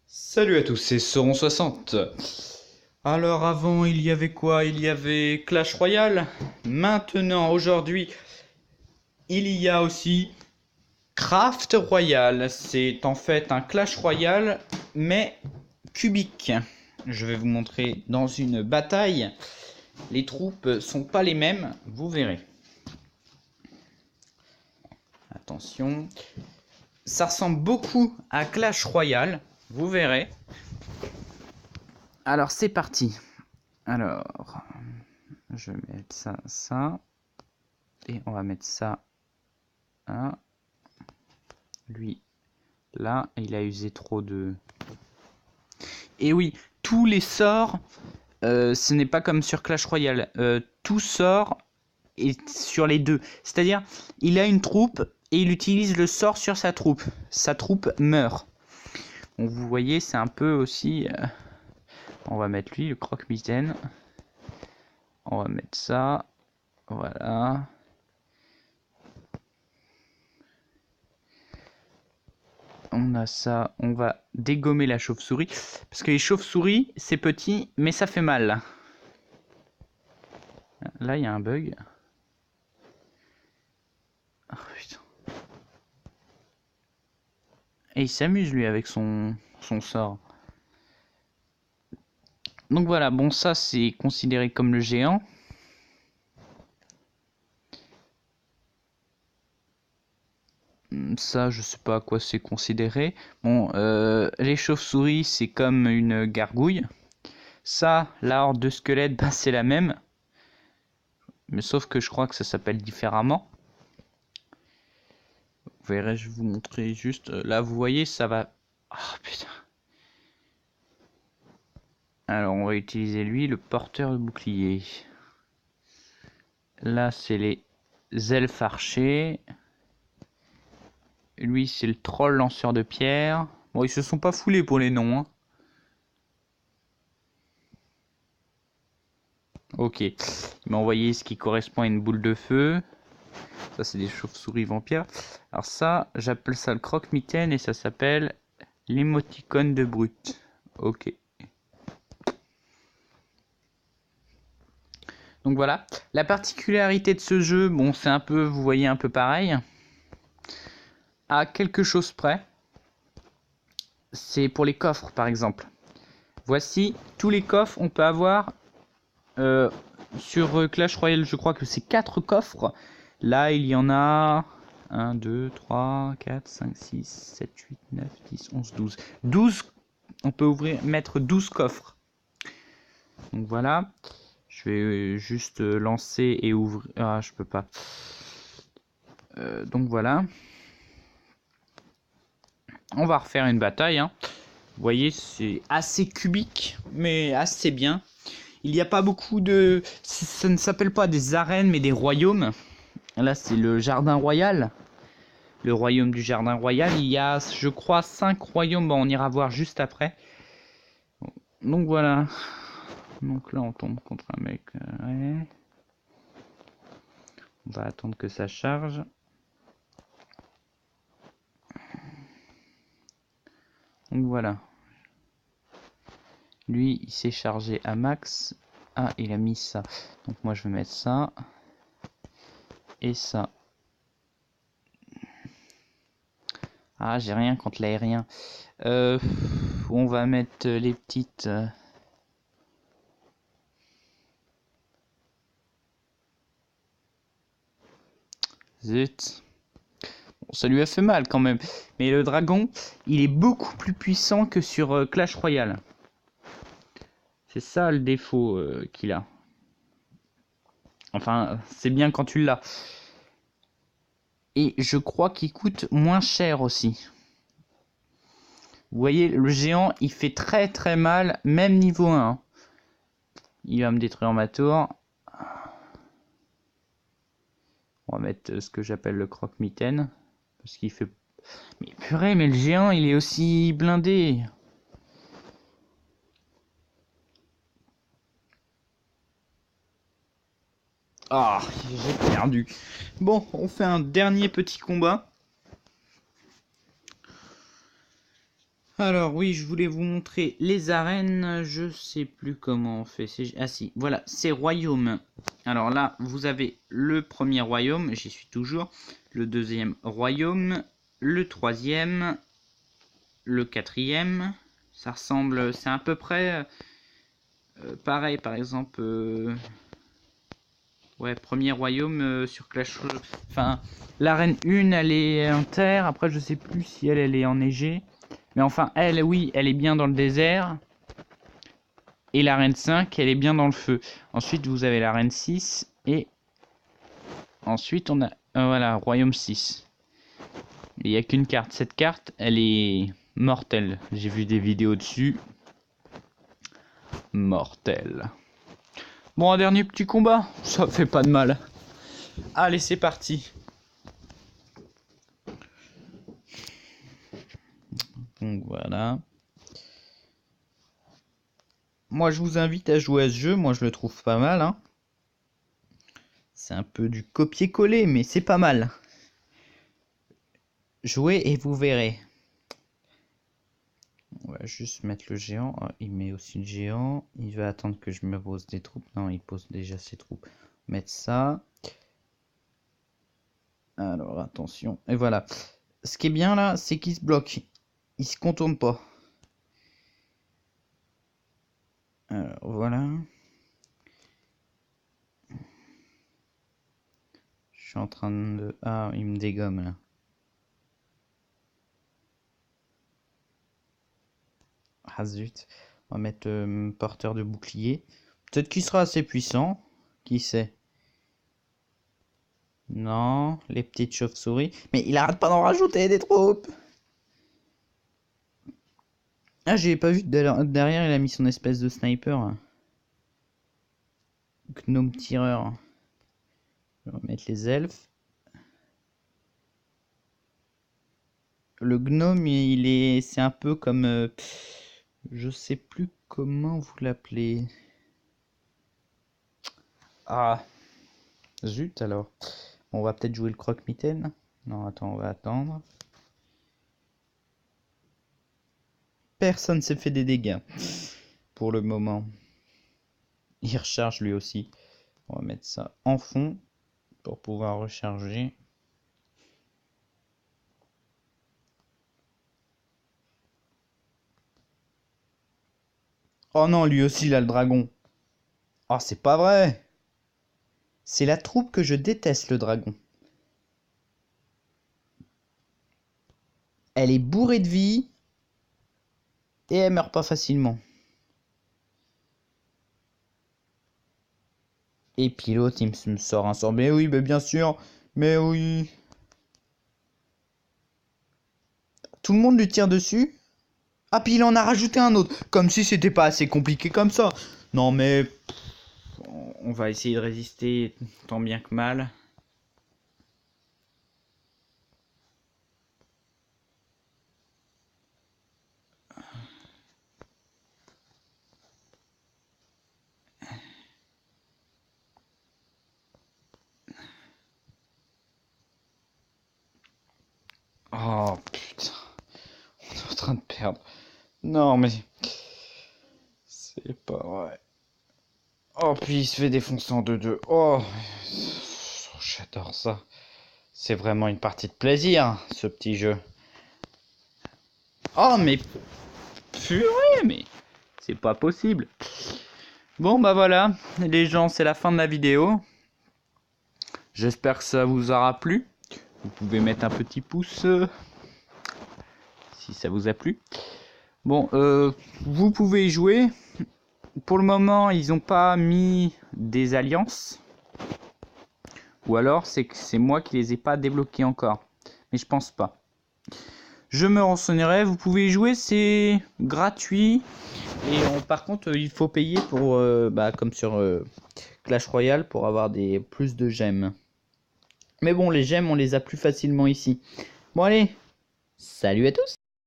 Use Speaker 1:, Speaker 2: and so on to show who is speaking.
Speaker 1: Salut à tous, c'est Sauron60. Alors avant, il y avait quoi? Il y avait Clash Royale. Maintenant, aujourd'hui, il y a aussi Craft Royale. C'est en fait un Clash Royale, mais cubique. Je vais vous montrer dans une bataille. Les troupes sont pas les mêmes, vous verrez. Attention. Ça ressemble beaucoup à Clash Royale, vous verrez. Alors c'est parti. Alors, je vais mettre ça, et on va mettre ça, là. Lui, là, il a usé trop de... Et oui, tous les sorts, ce n'est pas comme sur Clash Royale. Tout sort est sur les deux. C'est-à-dire, il a une troupe, et il utilise le sort sur sa troupe. Sa troupe meurt. Donc vous voyez, c'est un peu aussi... on va mettre lui, le croque-mitaine. On va mettre ça. Voilà. On a ça. On va dégommer la chauve-souris. Parce que les chauves-souris, c'est petit, mais ça fait mal. Là, il y a un bug. Oh, putain. Et il s'amuse, lui, avec son sort. Donc voilà, bon, ça, c'est considéré comme le géant. Ça, je sais pas à quoi c'est considéré. Bon, les chauves-souris, c'est comme une gargouille. Ça, la horde de squelettes, bah, c'est la même. Mais sauf que je crois que ça s'appelle différemment. Vous verrez, je vais vous montrer juste. Là, vous voyez, ça va... Oh, putain. Alors, on va utiliser lui, le porteur de bouclier. Là, c'est les elfes archers. Lui, c'est le troll lanceur de pierre. Bon, ils se sont pas foulés pour les noms, hein. Ok. Il m'a envoyé ce qui correspond à une boule de feu. Ça, c'est des chauves-souris vampires. Alors ça, j'appelle ça le croque-mitaine et ça s'appelle l'émoticône de brute. Ok. Donc voilà. La particularité de ce jeu, bon, c'est un peu, vous voyez, un peu pareil. À quelque chose près. C'est pour les coffres, par exemple. Voici tous les coffres. On peut avoir sur Clash Royale, je crois que c'est 4 coffres. Là, il y en a 1, 2, 3, 4, 5, 6, 7, 8, 9, 10, 11, 12. 12, on peut mettre 12 coffres. Donc voilà. Je vais juste lancer et ouvrir. Ah, je peux pas. Donc voilà. On va refaire une bataille, hein. Vous voyez, c'est assez cubique, mais assez bien. Il n'y a pas beaucoup de... Ça ne s'appelle pas des arènes, mais des royaumes. Là, c'est le jardin royal. Le royaume du jardin royal. Il y a, je crois, 5 royaumes. Bon, on ira voir juste après. Donc voilà. Donc là, on tombe contre un mec. Ouais. On va attendre que ça charge. Donc voilà. Lui, il s'est chargé à max. Ah, il a mis ça. Donc moi, je vais mettre ça. Et ça. Ah, j'ai rien contre l'aérien. On va mettre les petites... Zut. Bon, ça lui a fait mal quand même. Mais le dragon, il est beaucoup plus puissant que sur Clash Royale. C'est ça le défaut qu'il a. Enfin, c'est bien quand tu l'as. Et je crois qu'il coûte moins cher aussi. Vous voyez, le géant, il fait très très mal, même niveau 1. Il va me détruire ma tour. On va mettre ce que j'appelle le croque-mitaine. Parce qu'il fait... Mais purée, mais le géant, il est aussi blindé. Ah, j'ai perdu. Bon, on fait un dernier petit combat. Alors oui, je voulais vous montrer les arènes, je sais plus comment on fait. Ah si, voilà, c'est royaume. Alors là, vous avez le premier royaume, j'y suis toujours, le deuxième royaume, le troisième, le quatrième. Ça ressemble, c'est à peu près pareil, par exemple. Ouais, premier royaume sur Clash. Enfin, l'arène 1, elle est en terre. Après, je sais plus si elle est enneigée. Mais enfin, elle, oui, elle est bien dans le désert. Et l'arène 5, elle est bien dans le feu. Ensuite, vous avez l'arène 6. Et ensuite, on a... voilà, royaume 6. Il n'y a qu'une carte. Cette carte, elle est mortelle. J'ai vu des vidéos dessus. Mortelle. Bon, un dernier petit combat. Ça fait pas de mal. Allez, c'est parti. Donc voilà. Moi, je vous invite à jouer à ce jeu. Moi, je le trouve pas mal. Hein. C'est un peu du copier-coller, mais c'est pas mal. Jouez et vous verrez. On va juste mettre le géant. Oh, il met aussi le géant. Il va attendre que je me pose des troupes. Non, il pose déjà ses troupes. Mettre ça. Alors, attention. Et voilà. Ce qui est bien là, c'est qu'il se bloque. Il se contourne pas. Alors, voilà. Je suis en train de... Ah, il me dégomme là. Ah zut. On va mettre porteur de bouclier. Peut-être qu'il sera assez puissant. Qui sait? Non, les petites chauves-souris. Mais il arrête pas d'en rajouter des troupes. Ah, j'ai pas vu derrière, il a mis son espèce de sniper. Gnome tireur. On va mettre les elfes. Le gnome, c'est un peu comme... je sais plus comment vous l'appelez. Ah, zut alors. On va peut-être jouer le croque-mitaine. Non, attends, on va attendre. Personne s'est fait des dégâts. Pour le moment. Il recharge lui aussi. On va mettre ça en fond. Pour pouvoir recharger. Oh non, lui aussi il a le dragon. Oh, c'est pas vrai. C'est la troupe que je déteste, le dragon. Elle est bourrée de vie. Et elle meurt pas facilement. Et puis l'autre, il me sort un sort. Mais oui, mais bien sûr. Mais oui. Tout le monde lui tire dessus. Ah, puis il en a rajouté un autre. Comme si c'était pas assez compliqué comme ça. Non, mais... on va essayer de résister tant bien que mal. Oh, putain. On est en train de perdre. Non, mais... c'est pas vrai. Oh, puis il se fait défoncer en 2-2. Oh, j'adore ça. C'est vraiment une partie de plaisir, ce petit jeu. Oh, mais... purée, mais... c'est pas possible. Bon, bah voilà, les gens, c'est la fin de la vidéo. J'espère que ça vous aura plu. Vous pouvez mettre un petit pouce si ça vous a plu. Bon, vous pouvez y jouer. Pour le moment, ils n'ont pas mis des alliances. Ou alors, c'est que c'est moi qui les ai pas débloqués encore. Mais je pense pas. Je me renseignerai. Vous pouvez y jouer, c'est gratuit. Et par contre, il faut payer pour, comme sur Clash Royale, pour avoir plus de gemmes. Mais bon, les gemmes, on les a plus facilement ici. Bon allez, salut à tous!